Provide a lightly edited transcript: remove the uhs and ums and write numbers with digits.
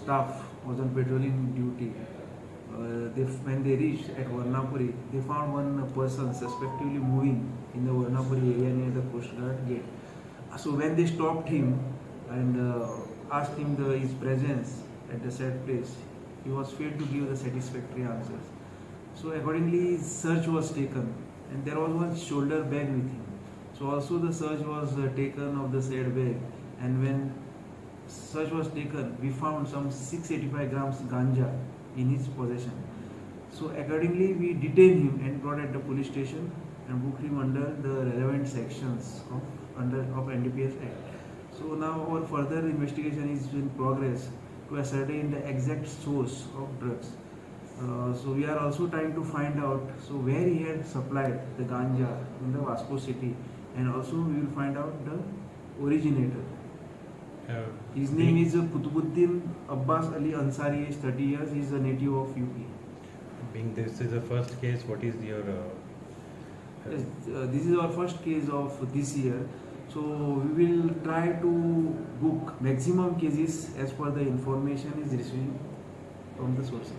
staff was on patrolling duty. When they reached at Varnapuri, they found one person suspectively moving in the Varnapuri area near the Coast Guard gate. So when they stopped him and asked him his presence at the said place, he was failed to give the satisfactory answers. So accordingly, search was taken, and there was one shoulder bag with him. So also the search was taken of the said bag, and when search was taken, we found some 685 grams ganja in his possession. So accordingly, we detained him and brought at the police station and booked him under the relevant sections of NDPS Act. So now our further investigation is in progress to ascertain the exact source of drugs. So we are also trying to find out where he had supplied the ganja in the Vasco city, and also we will find out the originator. His name is Qutubuddin Abbas Ali Ansari, age 30 years. He is a native of UP. Being this is the first case, what is your... Yes, this is our first case of this year. So we will try to book maximum cases as per the information is received from the sources.